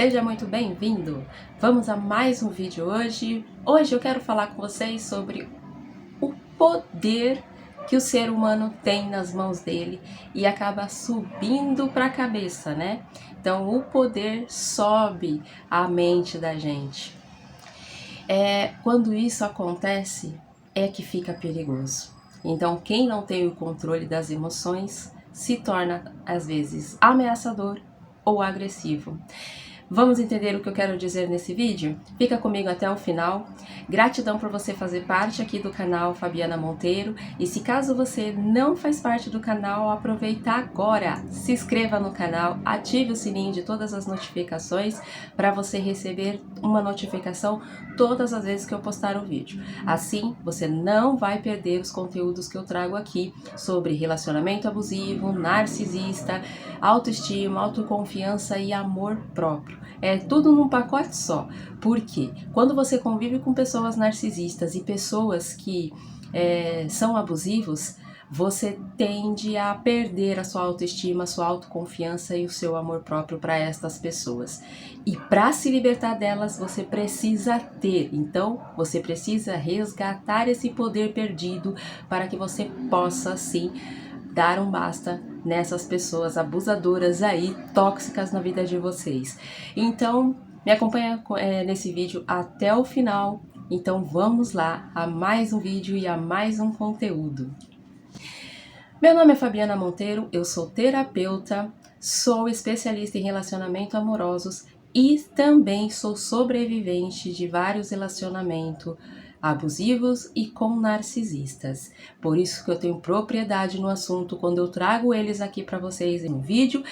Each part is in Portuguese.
Seja muito bem-vindo! Vamos a mais um vídeo hoje. Hoje eu quero falar com vocês sobre o poder que o ser humano tem nas mãos dele e acaba subindo para a cabeça, né? Então o poder sobe a mente da gente. Quando isso acontece é que fica perigoso. Então quem não tem o controle das emoções se torna às vezes ameaçador ou agressivo. Vamos entender o que eu quero dizer nesse vídeo? Fica comigo até o final. Gratidão por você fazer parte aqui do canal Fabiana Monteiro. E se caso você não faz parte do canal, aproveita agora. Se inscreva no canal, ative o sininho de todas as notificações para você receber uma notificação todas as vezes que eu postar um vídeo. Assim, você não vai perder os conteúdos que eu trago aqui sobre relacionamento abusivo, narcisista, autoestima, autoconfiança e amor próprio. É tudo num pacote só. Porque quando você convive com pessoas narcisistas e pessoas que são abusivos, você tende a perder a sua autoestima, a sua autoconfiança e o seu amor próprio para estas pessoas. E para se libertar delas, você precisa ter. Então, você precisa resgatar esse poder perdido para que você possa, sim, dar um basta nessas pessoas abusadoras aí, tóxicas na vida de vocês. Então, me acompanha nesse vídeo até o final. Então, vamos lá a mais um vídeo e a mais um conteúdo. Meu nome é Fabiana Monteiro, eu sou terapeuta, sou especialista em relacionamento amorosos e também sou sobrevivente de vários relacionamentos abusivos e com narcisistas. Por isso que eu tenho propriedade no assunto quando eu trago eles aqui para vocês em um vídeo.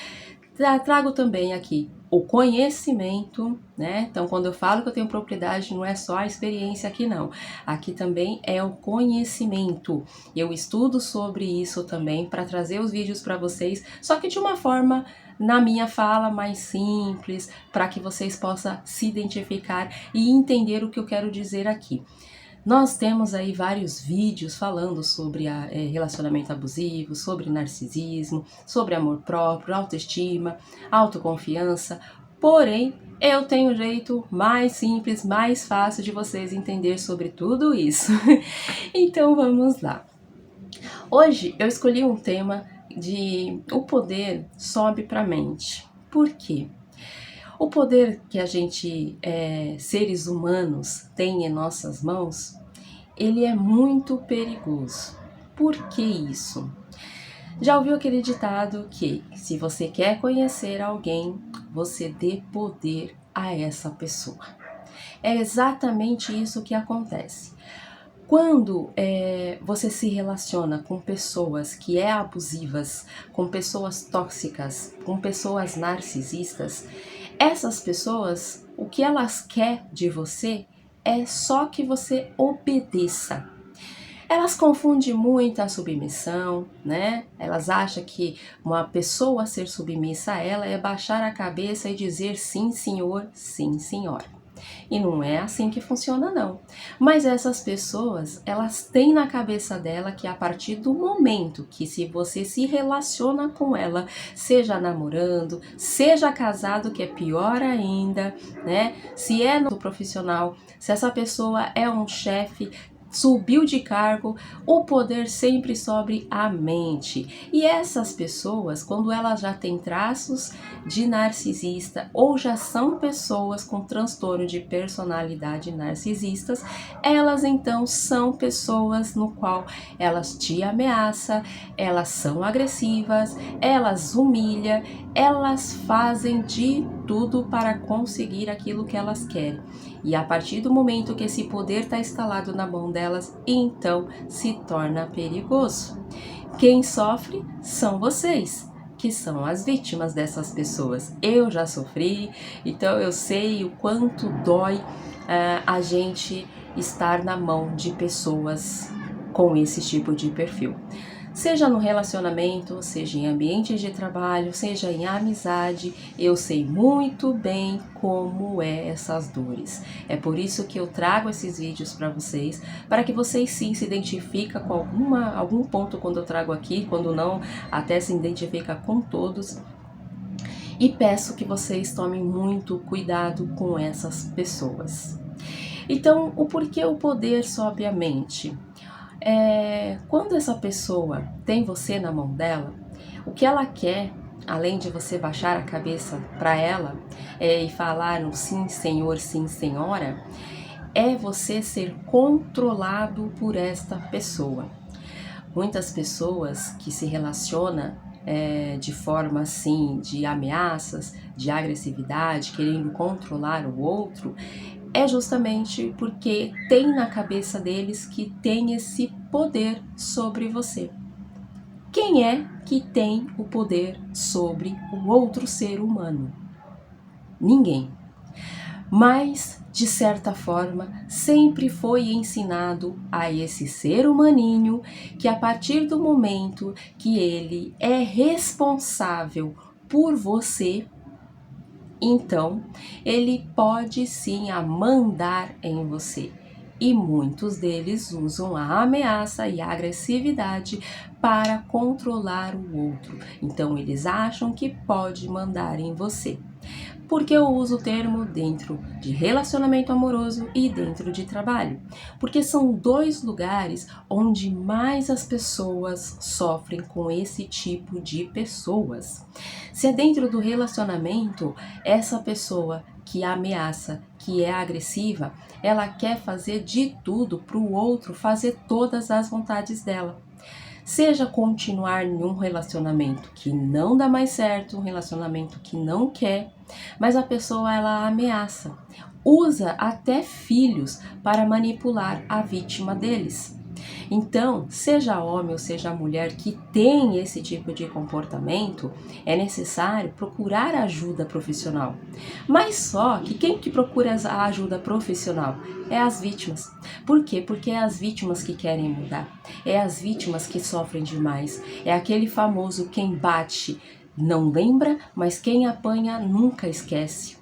Trago também aqui o conhecimento, né? Então, quando eu falo que eu tenho propriedade, não é só a experiência aqui, não. Aqui também é o conhecimento. Eu estudo sobre isso também para trazer os vídeos para vocês, só que de uma forma, na minha fala, mais simples, para que vocês possam se identificar e entender o que eu quero dizer aqui. Nós temos aí vários vídeos falando sobre relacionamento abusivo, sobre narcisismo, sobre amor próprio, autoestima, autoconfiança, porém eu tenho um jeito mais simples, mais fácil de vocês entender sobre tudo isso. Então vamos lá. Hoje eu escolhi um tema de o poder sobe para a mente. Por quê? O poder que a gente, seres humanos, tem em nossas mãos, ele é muito perigoso. Por que isso? Já ouviu aquele ditado que, se você quer conhecer alguém, você dê poder a essa pessoa. É exatamente isso que acontece. Quando você se relaciona com pessoas que abusivas, com pessoas tóxicas, com pessoas narcisistas, essas pessoas, o que elas querem de você é só que você obedeça. Elas confundem muito a submissão, né? Elas acham que uma pessoa ser submissa a ela é baixar a cabeça e dizer sim, senhor, sim, senhora. E não é assim que funciona, não. Mas essas pessoas, elas têm na cabeça dela que a partir do momento que se você se relaciona com ela, seja namorando, seja casado, que é pior ainda, né? Se é no profissional, se essa pessoa é um chefe, subiu de cargo, o poder sempre sobe à mente. E essas pessoas, quando elas já têm traços de narcisista ou já são pessoas com transtorno de personalidade narcisistas, elas então são pessoas no qual elas te ameaçam, elas são agressivas, elas humilham, elas fazem de tudo para conseguir aquilo que elas querem. E a partir do momento que esse poder está instalado na mão delas, então se torna perigoso. Quem sofre são vocês, que são as vítimas dessas pessoas. Eu já sofri, então eu sei o quanto dói a gente estar na mão de pessoas com esse tipo de perfil. Seja no relacionamento, seja em ambiente de trabalho, seja em amizade, eu sei muito bem como é essas dores. É por isso que eu trago esses vídeos para vocês, para que vocês sim se identifiquem com algum ponto quando eu trago aqui, quando não, até se identifica com todos. E peço que vocês tomem muito cuidado com essas pessoas. Então, o porquê o poder sobe a mente? Quando essa pessoa tem você na mão dela, o que ela quer, além de você baixar a cabeça para ela e falar no sim senhor, sim senhora, é você ser controlado por esta pessoa. Muitas pessoas que se relacionam de forma assim, de ameaças, de agressividade, querendo controlar o outro, é justamente porque tem na cabeça deles que tem esse poder sobre você. Quem é que tem o poder sobre o outro ser humano? Ninguém. Mas, de certa forma, sempre foi ensinado a esse ser humaninho que a partir do momento que ele é responsável por você, então ele pode sim mandar em você. E muitos deles usam a ameaça e a agressividade para controlar o outro. Então eles acham que pode mandar em você. Porque eu uso o termo dentro de relacionamento amoroso e dentro de trabalho? Porque são dois lugares onde mais as pessoas sofrem com esse tipo de pessoas. Se é dentro do relacionamento, essa pessoa que ameaça, que é agressiva, ela quer fazer de tudo para o outro fazer todas as vontades dela. Seja continuar em um relacionamento que não dá mais certo, um relacionamento que não quer, mas a pessoa ela ameaça, usa até filhos para manipular a vítima deles. Então, seja homem ou seja mulher que tem esse tipo de comportamento, é necessário procurar ajuda profissional. Mas só que quem que procura a ajuda profissional? É as vítimas. Por quê? Porque é as vítimas que querem mudar. É as vítimas que sofrem demais. É aquele famoso quem bate não lembra, mas quem apanha nunca esquece.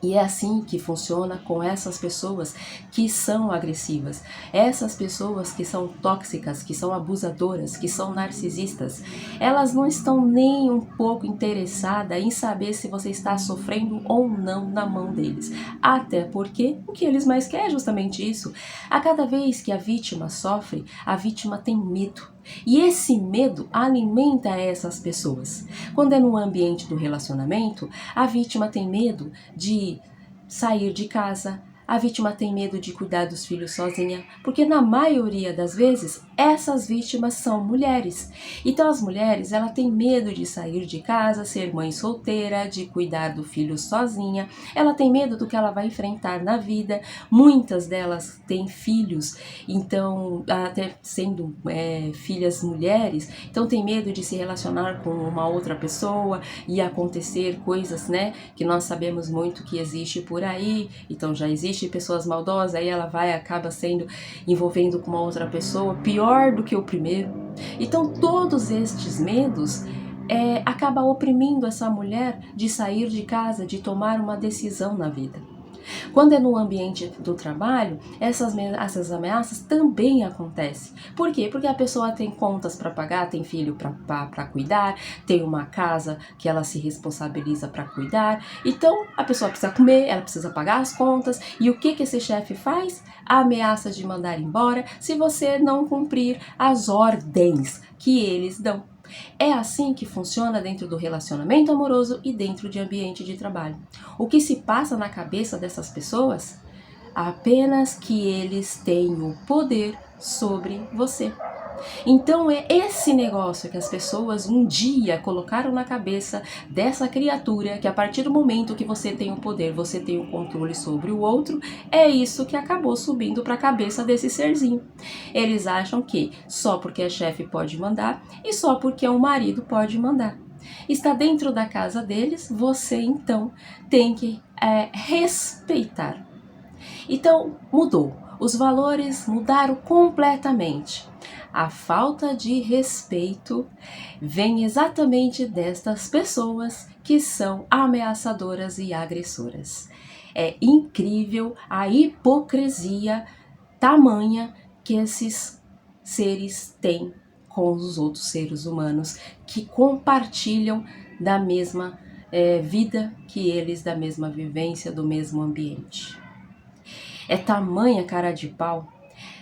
E é assim que funciona com essas pessoas que são agressivas, essas pessoas que são tóxicas, que são abusadoras, que são narcisistas. Elas não estão nem um pouco interessadas em saber se você está sofrendo ou não na mão deles. Até porque o que eles mais querem é justamente isso. A cada vez que a vítima sofre, a vítima tem medo. E esse medo alimenta essas pessoas. Quando é no ambiente do relacionamento, a vítima tem medo de sair de casa, a vítima tem medo de cuidar dos filhos sozinha, porque na maioria das vezes essas vítimas são mulheres. Então as mulheres, ela tem medo de sair de casa, ser mãe solteira, de cuidar do filho sozinha. Ela tem medo do que ela vai enfrentar na vida. Muitas delas têm filhos, então até sendo filhas mulheres, então tem medo de se relacionar com uma outra pessoa e acontecer coisas, né, que nós sabemos muito que existe por aí. Então já existe pessoas maldosas, aí ela acaba sendo envolvendo com uma outra pessoa, pior do que o primeiro. Então todos estes medos acaba oprimindo essa mulher de sair de casa, de tomar uma decisão na vida. Quando é no ambiente do trabalho, essas ameaças também acontecem. Por quê? Porque a pessoa tem contas para pagar, tem filho para cuidar, tem uma casa que ela se responsabiliza para cuidar. Então, a pessoa precisa comer, ela precisa pagar as contas. E o que esse chefe faz? A ameaça de mandar embora se você não cumprir as ordens que eles dão. É assim que funciona dentro do relacionamento amoroso e dentro de ambiente de trabalho. O que se passa na cabeça dessas pessoas? Apenas que eles têm o poder sobre você. Então é esse negócio que as pessoas um dia colocaram na cabeça dessa criatura, que a partir do momento que você tem o poder, você tem o controle sobre o outro, é isso que acabou subindo para a cabeça desse serzinho. Eles acham que só porque é chefe pode mandar e só porque é um marido pode mandar. Está dentro da casa deles, você então tem que respeitar. Então mudou, os valores mudaram completamente. A falta de respeito vem exatamente destas pessoas que são ameaçadoras e agressoras. É incrível a hipocrisia tamanha que esses seres têm com os outros seres humanos que compartilham da mesma vida que eles da mesma vivência, do mesmo ambiente. É tamanha cara de pau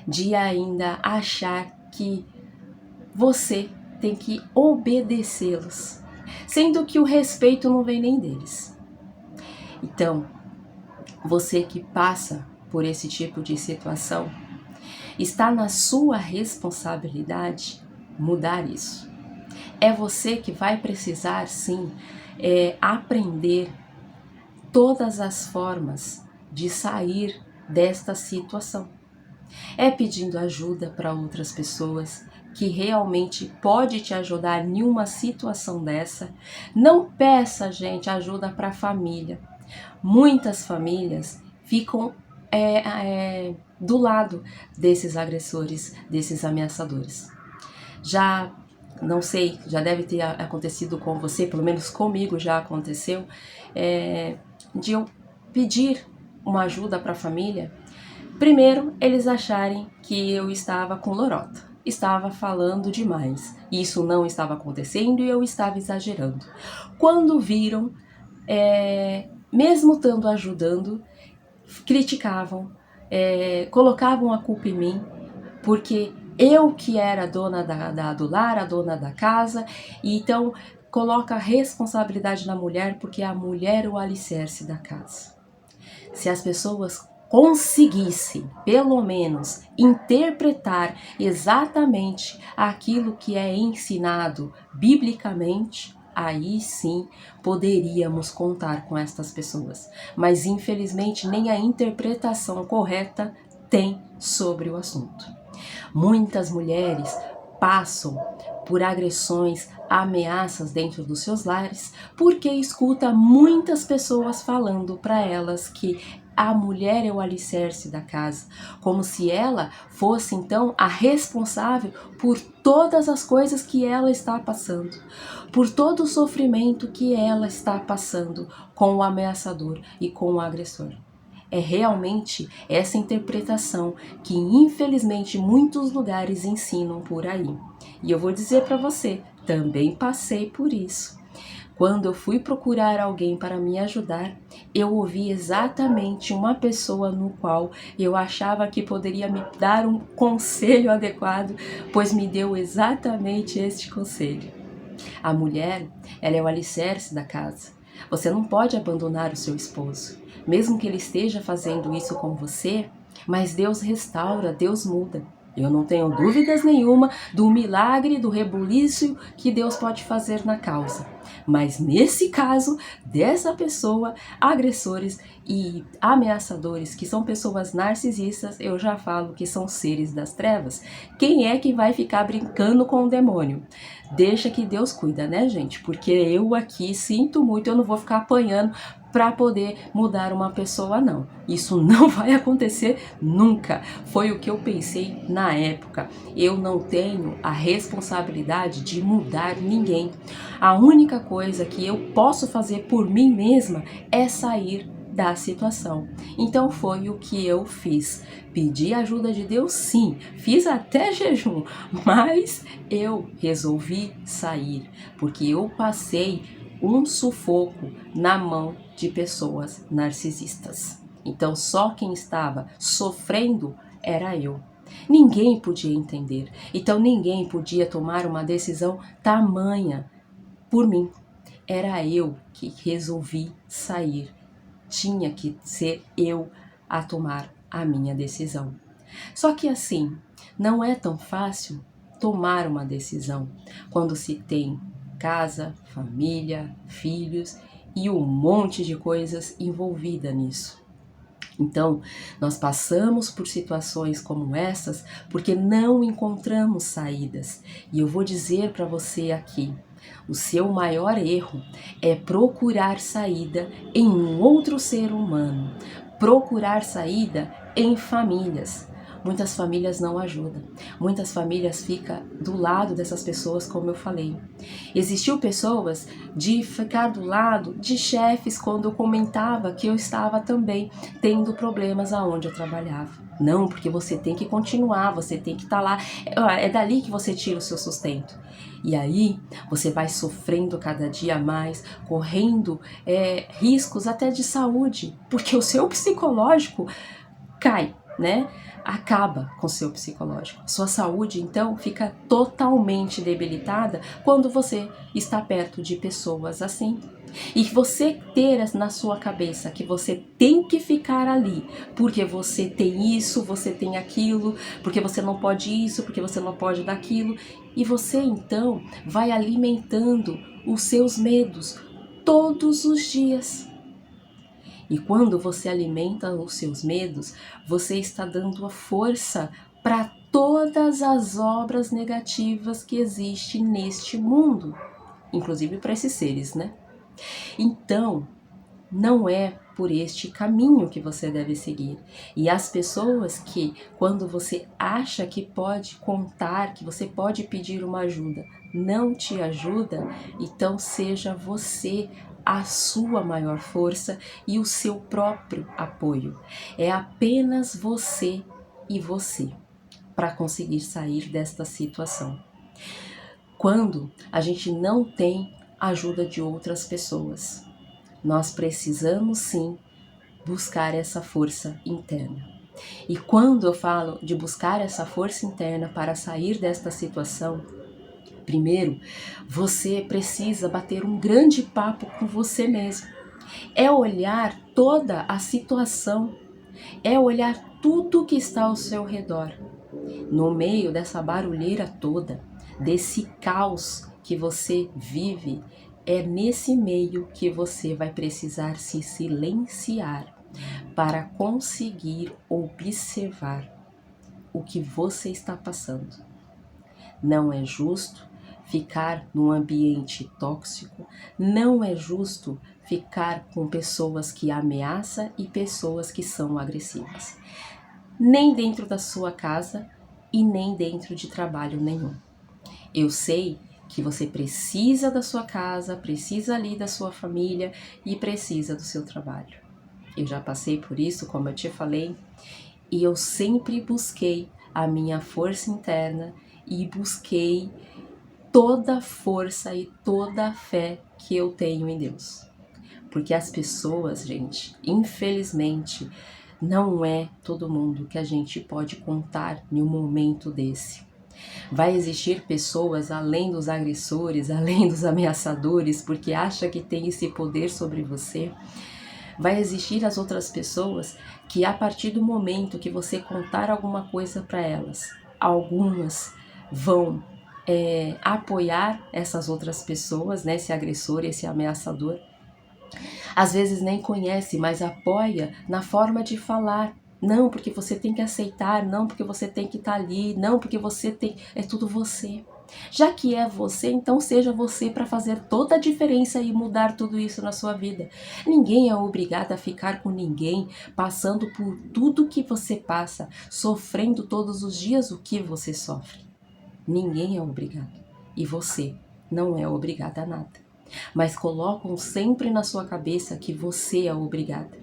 de ainda achar que você tem que obedecê-los, sendo que o respeito não vem nem deles. Então, você que passa por esse tipo de situação, está na sua responsabilidade mudar isso. É você que vai precisar, sim, aprender todas as formas de sair desta situação. É pedindo ajuda para outras pessoas que realmente pode te ajudar em uma situação dessa. Não peça, gente, ajuda para a família. Muitas famílias ficam do lado desses agressores, desses ameaçadores. Já, não sei, já deve ter acontecido com você, pelo menos comigo já aconteceu, de eu pedir uma ajuda para a família. Primeiro, eles acharem que eu estava com lorota, estava falando demais. Isso não estava acontecendo e eu estava exagerando. Quando viram, mesmo estando ajudando, criticavam, colocavam a culpa em mim, porque eu que era a dona do lar, a dona da casa, e então coloca a responsabilidade na mulher, porque a mulher é o alicerce da casa. Se as pessoas conseguissem, pelo menos, interpretar exatamente aquilo que é ensinado biblicamente, aí sim poderíamos contar com estas pessoas. Mas infelizmente nem a interpretação correta tem sobre o assunto. Muitas mulheres passam por agressões, ameaças dentro dos seus lares, porque escuta muitas pessoas falando para elas que a mulher é o alicerce da casa, como se ela fosse então a responsável por todas as coisas que ela está passando, por todo o sofrimento que ela está passando com o ameaçador e com o agressor. É realmente essa interpretação que infelizmente muitos lugares ensinam por aí. E eu vou dizer para você, também passei por isso. Quando eu fui procurar alguém para me ajudar, eu ouvi exatamente uma pessoa no qual eu achava que poderia me dar um conselho adequado, pois me deu exatamente este conselho. A mulher, ela é o alicerce da casa. Você não pode abandonar o seu esposo, mesmo que ele esteja fazendo isso com você, mas Deus restaura, Deus muda. Eu não tenho dúvidas nenhuma do milagre, do rebuliço que Deus pode fazer na causa. Mas nesse caso, dessa pessoa, agressores e ameaçadores, que são pessoas narcisistas, eu já falo que são seres das trevas. Quem é que vai ficar brincando com o demônio? Deixa que Deus cuida, né, gente? Porque eu aqui sinto muito, eu não vou ficar apanhando para poder mudar uma pessoa, não. Isso não vai acontecer nunca. Foi o que eu pensei na época. Eu não tenho a responsabilidade de mudar ninguém. A única coisa que eu posso fazer por mim mesma é sair da situação. Então foi o que eu fiz. Pedi ajuda de Deus, sim. Fiz até jejum, mas eu resolvi sair, porque eu passei um sufoco na mão de pessoas narcisistas. Então só quem estava sofrendo era eu. Ninguém podia entender. Então ninguém podia tomar uma decisão tamanha por mim. Era eu que resolvi sair. Tinha que ser eu a tomar a minha decisão. Só que assim, não é tão fácil tomar uma decisão quando se tem casa, família, filhos e um monte de coisas envolvida nisso. Então, nós passamos por situações como essas porque não encontramos saídas. E eu vou dizer para você aqui, o seu maior erro é procurar saída em um outro ser humano, procurar saída em famílias. Muitas famílias não ajudam, muitas famílias ficam do lado dessas pessoas, como eu falei. Existiu pessoas de ficar do lado de chefes quando eu comentava que eu estava também tendo problemas aonde eu trabalhava. Não, porque você tem que continuar, você tem que estar lá. É dali que você tira o seu sustento. E aí você vai sofrendo cada dia mais, correndo riscos até de saúde, porque o seu psicológico cai, né? Acaba com o seu psicológico. Sua saúde, então, fica totalmente debilitada quando você está perto de pessoas assim. E você ter na sua cabeça que você tem que ficar ali, porque você tem isso, você tem aquilo, porque você não pode isso, porque você não pode daquilo, e você então vai alimentando os seus medos todos os dias. E quando você alimenta os seus medos, você está dando a força para todas as obras negativas que existem neste mundo, inclusive para esses seres, né? Então, não é por este caminho que você deve seguir. E as pessoas que, quando você acha que pode contar, que você pode pedir uma ajuda, não te ajuda, então seja você a sua maior força e o seu próprio apoio. É apenas você e você para conseguir sair desta situação. Quando a gente não tem ajuda de outras pessoas, nós precisamos sim buscar essa força interna. E quando eu falo de buscar essa força interna para sair desta situação, primeiro, você precisa bater um grande papo com você mesmo. É olhar toda a situação, é olhar tudo que está ao seu redor. No meio dessa barulheira toda, desse caos que você vive, é nesse meio que você vai precisar se silenciar para conseguir observar o que você está passando. Não é justo ficar num ambiente tóxico, não é justo ficar com pessoas que ameaçam e pessoas que são agressivas. Nem dentro da sua casa e nem dentro de trabalho nenhum. Eu sei que você precisa da sua casa, precisa ali da sua família e precisa do seu trabalho. Eu já passei por isso, como eu te falei, e eu sempre busquei a minha força interna e busquei toda a força e toda a fé que eu tenho em Deus. Porque as pessoas, gente, infelizmente, não é todo mundo que a gente pode contar em um momento desse. Vai existir pessoas além dos agressores, além dos ameaçadores, porque acha que tem esse poder sobre você. Vai existir as outras pessoas que, a partir do momento que você contar alguma coisa para elas, algumas vão apoiar essas outras pessoas, né, esse agressor, esse ameaçador. Às vezes nem conhece, mas apoia na forma de falar. Não, porque você tem que aceitar, não, porque você tem que estar ali, não, porque você tem... É tudo você. Já que é você, então seja você para fazer toda a diferença e mudar tudo isso na sua vida. Ninguém é obrigado a ficar com ninguém, passando por tudo que você passa, sofrendo todos os dias o que você sofre. Ninguém é obrigado. E você não é obrigada a nada. Mas colocam sempre na sua cabeça que você é obrigada.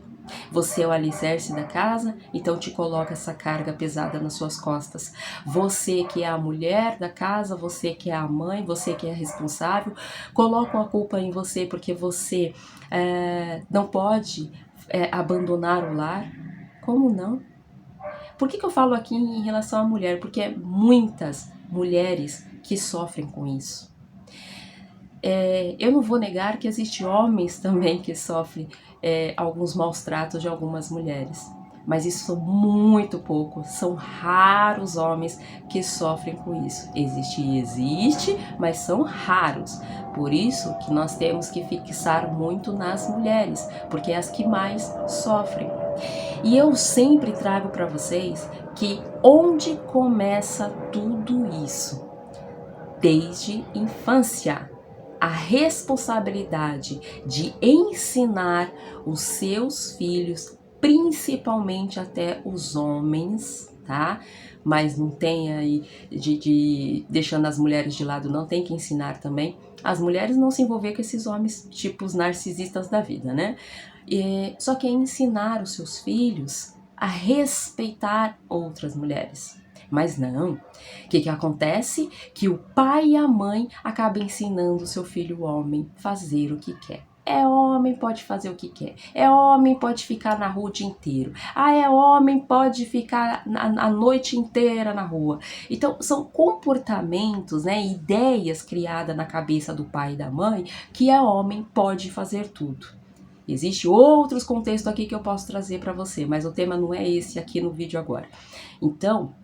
Você é o alicerce da casa, então te coloca essa carga pesada nas suas costas. Você que é a mulher da casa, você que é a mãe, você que é responsável, colocam a culpa em você porque você não pode abandonar o lar. Como não? Por que eu falo aqui em relação à mulher? Porque é muitas mulheres que sofrem com isso. Eu não vou negar que existem homens também que sofrem alguns maus tratos de algumas mulheres, mas isso são muito poucos, são raros homens que sofrem com isso. Existe, mas são raros. Por isso que nós temos que fixar muito nas mulheres, porque é as que mais sofrem. E eu sempre trago para vocês que onde começa tudo isso? Desde infância. A responsabilidade de ensinar os seus filhos, principalmente até os homens, tá? Mas não tem aí deixando as mulheres de lado, não tem que ensinar também. As mulheres não se envolver com esses homens tipos narcisistas da vida, né? Só que é ensinar os seus filhos a respeitar outras mulheres. Mas não, o que acontece? Que o pai e a mãe acabam ensinando o seu filho homem a fazer o que quer. É homem, pode fazer o que quer. É homem, pode ficar na rua o dia inteiro. Ah, é homem, pode ficar a noite inteira na rua. Então, são comportamentos, né, ideias criadas na cabeça do pai e da mãe que é homem, pode fazer tudo. Existem outros contextos aqui que eu posso trazer para você, mas o tema não é esse aqui no vídeo agora. Então,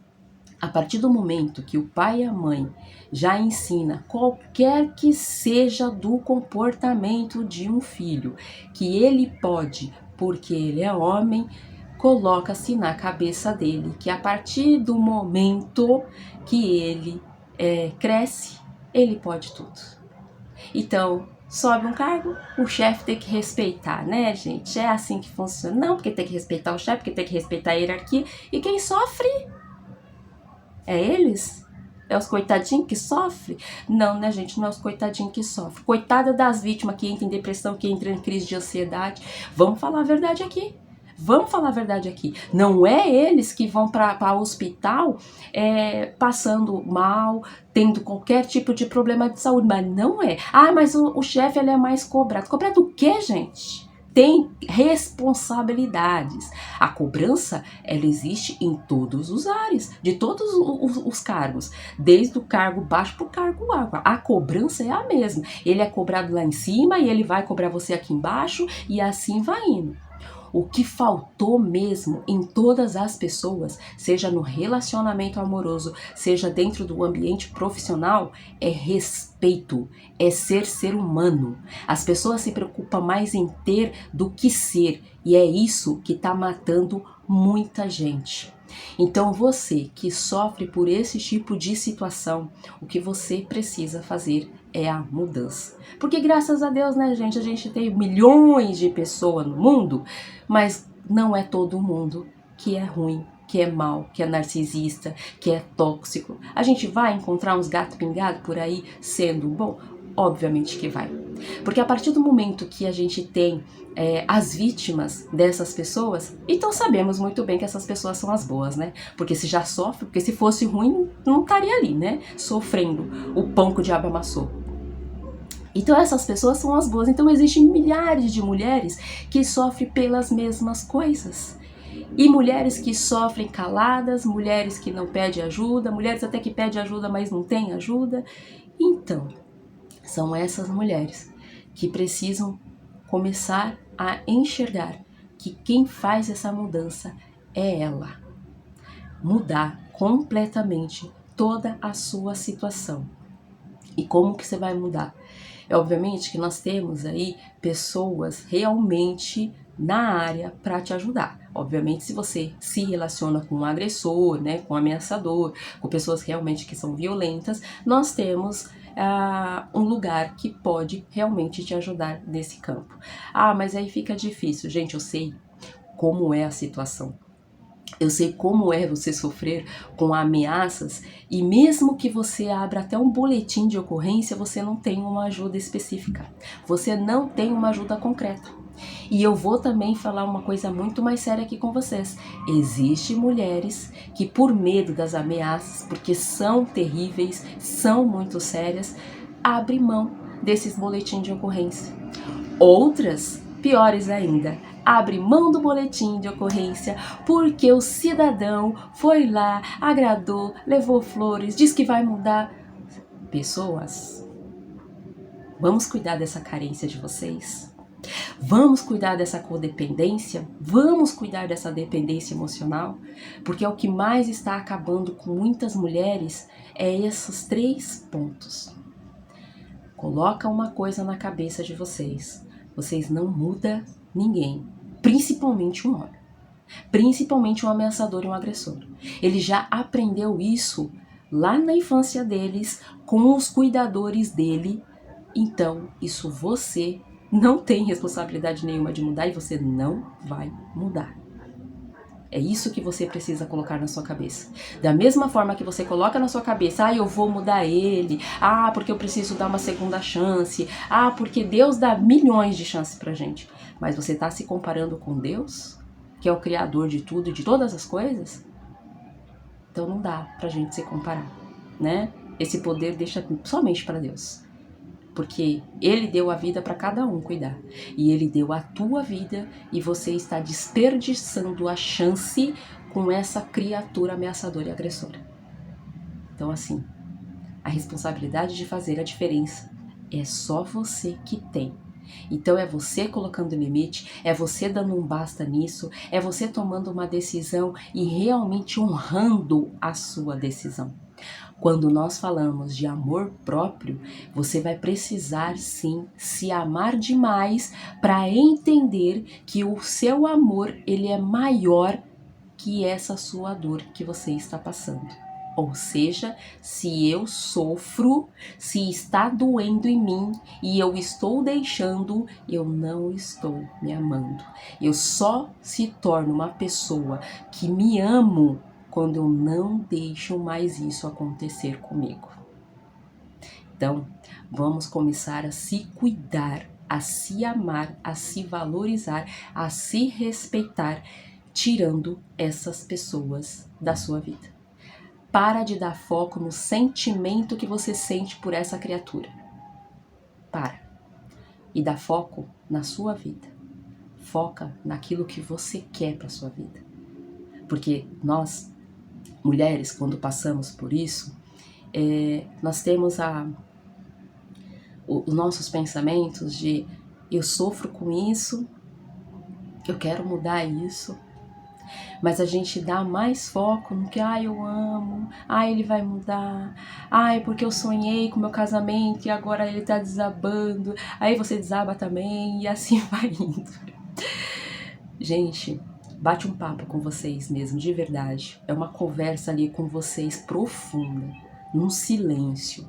a partir do momento que o pai e a mãe já ensina qualquer que seja do comportamento de um filho, que ele pode, porque ele é homem, coloca-se na cabeça dele que a partir do momento que ele cresce, ele pode tudo. Então, sobe um cargo, o chefe tem que respeitar, né, gente? É assim que funciona. Não, porque tem que respeitar o chefe, porque tem que respeitar a hierarquia. E quem sofre? É eles? É os coitadinhos que sofrem? Não, né, gente? Não é os coitadinhos que sofrem. Coitada das vítimas que entram em depressão, que entram em crise de ansiedade. Vamos falar a verdade aqui. Vamos falar a verdade aqui. Não é eles que vão para o hospital passando mal, tendo qualquer tipo de problema de saúde. Mas não é. Ah, mas o chefe ele é mais cobrado. Cobrado o quê, gente? Tem responsabilidades. A cobrança, ela existe em todos os ares, de todos os cargos, desde o cargo baixo para o cargo alto. A cobrança é a mesma. Ele é cobrado lá em cima e ele vai cobrar você aqui embaixo e assim vai indo. O que faltou mesmo em todas as pessoas, seja no relacionamento amoroso, seja dentro do ambiente profissional, é respeito, é ser humano. As pessoas se preocupam mais em ter do que ser, e é isso que está matando muita gente. Então você que sofre por esse tipo de situação, o que você precisa fazer é a mudança. Porque graças a Deus, né, gente, a gente tem milhões de pessoas no mundo, mas não é todo mundo que é ruim, que é mau, que é narcisista, que é tóxico. A gente vai encontrar uns gato pingado por aí sendo bom? Obviamente que vai. Porque a partir do momento que a gente tem as vítimas dessas pessoas, então sabemos muito bem que essas pessoas são as boas, né? Porque se já sofre, porque se fosse ruim, não estaria ali, né? Sofrendo o pão que o diabo amassou. Então essas pessoas são as boas. Então existem milhares de mulheres que sofrem pelas mesmas coisas. E mulheres que sofrem caladas, mulheres que não pedem ajuda, mulheres até que pedem ajuda, mas não têm ajuda. Então, são essas mulheres que precisam começar a enxergar que quem faz essa mudança é ela. Mudar completamente toda a sua situação. E como que você vai mudar? Obviamente que nós temos aí pessoas realmente na área para te ajudar. Obviamente, se você se relaciona com um agressor, né, com um ameaçador, com pessoas realmente que são violentas, nós temos um lugar que pode realmente te ajudar nesse campo. Ah, mas aí fica difícil. Gente, eu sei como é a situação. Eu sei como é você sofrer com ameaças e mesmo que você abra até um boletim de ocorrência, você não tem uma ajuda específica. Você não tem uma ajuda concreta. E eu vou também falar uma coisa muito mais séria aqui com vocês. Existem mulheres que por medo das ameaças, porque são terríveis, são muito sérias, abrem mão desses boletins de ocorrência. Outras, piores ainda, abre mão do boletim de ocorrência porque o cidadão foi lá, agradou, levou flores, diz que vai mudar. Pessoas, vamos cuidar dessa carência de vocês? Vamos cuidar dessa codependência? Vamos cuidar dessa dependência emocional? Porque é o que mais está acabando com muitas mulheres é esses 3 pontos. Coloca uma coisa na cabeça de vocês. Vocês não mudam ninguém, principalmente um homem, principalmente um ameaçador e um agressor. Ele já aprendeu isso lá na infância deles, com os cuidadores dele. Então, isso você não tem responsabilidade nenhuma de mudar e você não vai mudar. É isso que você precisa colocar na sua cabeça. Da mesma forma que você coloca na sua cabeça, eu vou mudar ele, porque eu preciso dar uma segunda chance, porque Deus dá milhões de chances pra gente. Mas você tá se comparando com Deus? que é o criador de tudo e de todas as coisas, então não dá pra gente se comparar, né? Esse poder deixa somente para Deus. Porque Ele deu a vida para cada um cuidar. E Ele deu a tua vida e você está desperdiçando a chance com essa criatura ameaçadora e agressora. Então assim, a responsabilidade de fazer a diferença é só você que tem. Então é você colocando limite, é você dando um basta nisso, é você tomando uma decisão e realmente honrando a sua decisão. Quando nós falamos de amor próprio, você vai precisar sim se amar demais para entender que o seu amor ele é maior que essa sua dor que você está passando. Ou seja, se eu sofro, se está doendo em mim e eu estou deixando, eu não estou me amando. Eu só se torno uma pessoa que me amo quando eu não deixo mais isso acontecer comigo. Então, vamos começar a se cuidar, a se amar, a se valorizar, a se respeitar, tirando essas pessoas da sua vida. Para de dar foco no sentimento que você sente por essa criatura. Para. E dá foco na sua vida. Foca naquilo que você quer para sua vida. Porque nós, mulheres, quando passamos por isso, nós temos os nossos pensamentos de eu sofro com isso, eu quero mudar isso, mas a gente dá mais foco no que, eu amo, ele vai mudar, porque eu sonhei com meu casamento e agora ele tá desabando, aí você desaba também e assim vai indo. Gente, bate um papo com vocês mesmo, de verdade, é uma conversa ali com vocês profunda, num silêncio,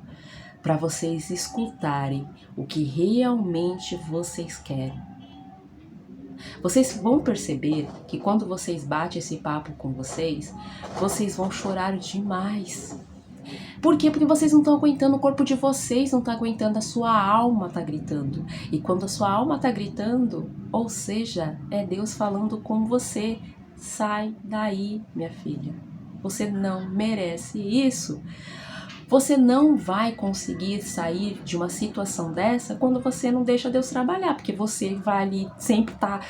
para vocês escutarem o que realmente vocês querem. Vocês vão perceber que quando vocês batem esse papo com vocês vão chorar demais. Por quê? Porque vocês não estão aguentando, o corpo de vocês não está aguentando, a sua alma está gritando. E quando a sua alma está gritando, ou seja, é Deus falando com você. Sai daí, minha filha. Você não merece isso. Você não vai conseguir sair de uma situação dessa quando você não deixa Deus trabalhar, porque você vai ali sempre estar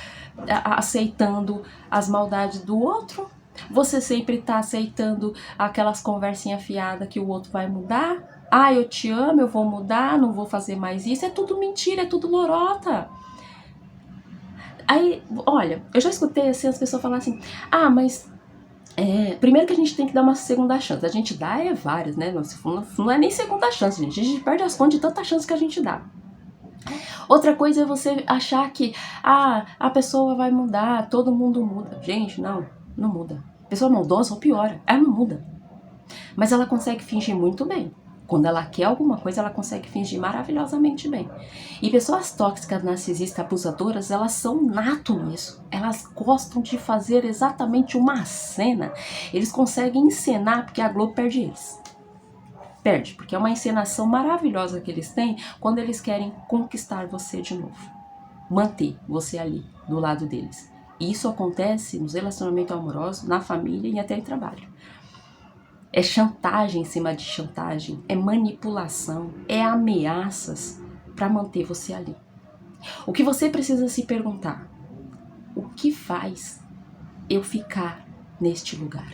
aceitando as maldades do outro, você sempre está aceitando aquelas conversinhas fiadas que o outro vai mudar. Eu te amo, eu vou mudar, não vou fazer mais isso. É tudo mentira, é tudo lorota. Aí, olha, eu já escutei assim as pessoas falar assim, mas primeiro que a gente tem que dar uma segunda chance. A gente dá várias, né? Não é nem segunda chance, gente. A gente perde as contas de tanta chance que a gente dá. Outra coisa é você achar que a pessoa vai mudar, todo mundo muda. Gente, não muda. Pessoa maldosa ou pior, ela não muda. Mas ela consegue fingir muito bem. Quando ela quer alguma coisa, ela consegue fingir maravilhosamente bem. E pessoas tóxicas, narcisistas, abusadoras, elas são nato nisso. Elas gostam de fazer exatamente uma cena. Eles conseguem encenar porque a Globo perde eles. Perde, porque é uma encenação maravilhosa que eles têm quando eles querem conquistar você de novo. Manter você ali, do lado deles. E isso acontece nos relacionamentos amorosos, na família e até em trabalho. É chantagem em cima de chantagem, é manipulação, é ameaças para manter você ali. O que você precisa se perguntar? O que faz eu ficar neste lugar?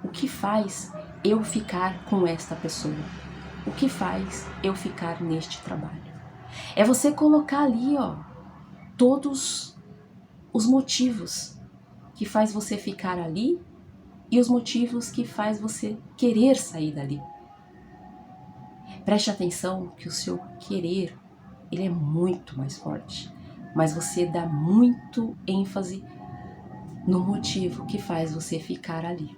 O que faz eu ficar com esta pessoa? O que faz eu ficar neste trabalho? É você colocar ali, todos os motivos que faz você ficar ali e os motivos que faz você querer sair dali. Preste atenção que o seu querer, ele é muito mais forte, mas você dá muito ênfase no motivo que faz você ficar ali.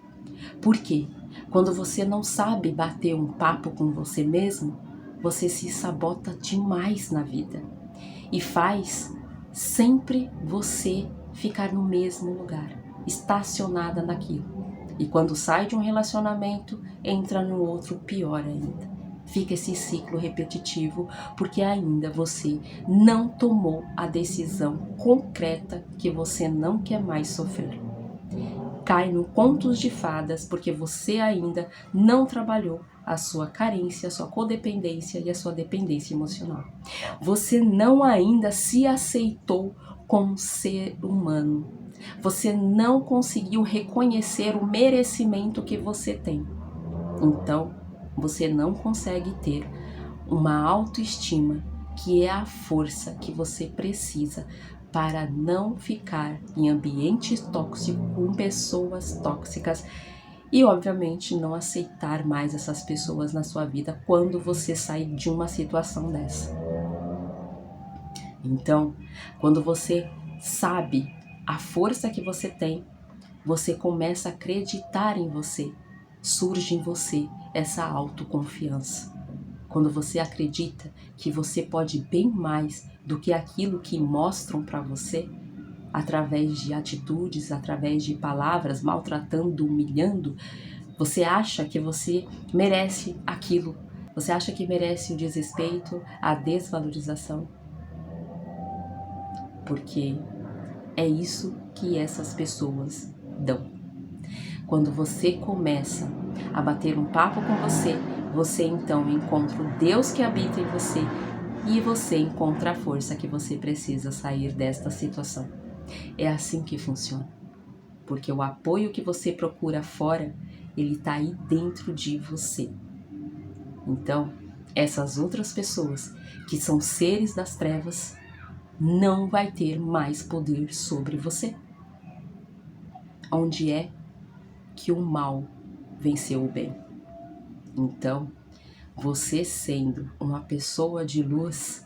Por quê? Quando você não sabe bater um papo com você mesmo, você se sabota demais na vida e faz sempre você ficar no mesmo lugar, estacionada naquilo. E quando sai de um relacionamento, entra no outro pior ainda. fica esse ciclo repetitivo, porque ainda você não tomou a decisão concreta que você não quer mais sofrer. Cai no contos de fadas porque você ainda não trabalhou a sua carência, a sua codependência e a sua dependência emocional. Você não ainda se aceitou como ser humano. Você não conseguiu reconhecer o merecimento que você tem. Então, você não consegue ter uma autoestima que é a força que você precisa para não ficar em ambientes tóxicos com pessoas tóxicas e, obviamente, não aceitar mais essas pessoas na sua vida quando você sair de uma situação dessa. Então, quando você sabe a força que você tem, você começa a acreditar em você, surge em você essa autoconfiança. Quando você acredita que você pode bem mais do que aquilo que mostram para você, através de atitudes, através de palavras, maltratando, humilhando, você acha que você merece aquilo, você acha que merece o desrespeito, a desvalorização, porque é isso que essas pessoas dão. Quando você começa a bater um papo com você, você então encontra o Deus que habita em você e você encontra a força que você precisa sair desta situação. É assim que funciona, porque o apoio que você procura fora, ele está aí dentro de você. Então, essas outras pessoas que são seres das trevas não vai ter mais poder sobre você. Onde é que o mal venceu o bem? Então, você sendo uma pessoa de luz,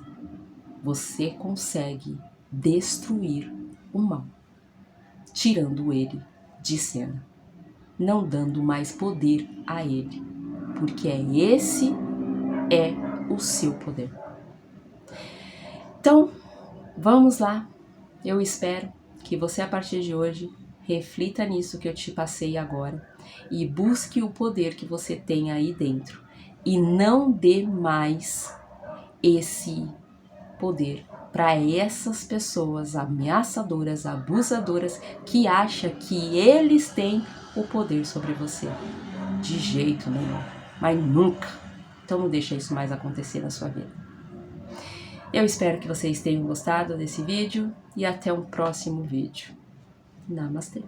você consegue destruir o mal, tirando ele de cena, não dando mais poder a ele, porque esse é o seu poder. Então, vamos lá. Eu espero que você, a partir de hoje, reflita nisso que eu te passei agora e busque o poder que você tem aí dentro e não dê mais esse poder para essas pessoas ameaçadoras, abusadoras que acham que eles têm o poder sobre você. De jeito nenhum, mas nunca. Então não deixa isso mais acontecer na sua vida. Eu espero que vocês tenham gostado desse vídeo e até um próximo vídeo. Namastê!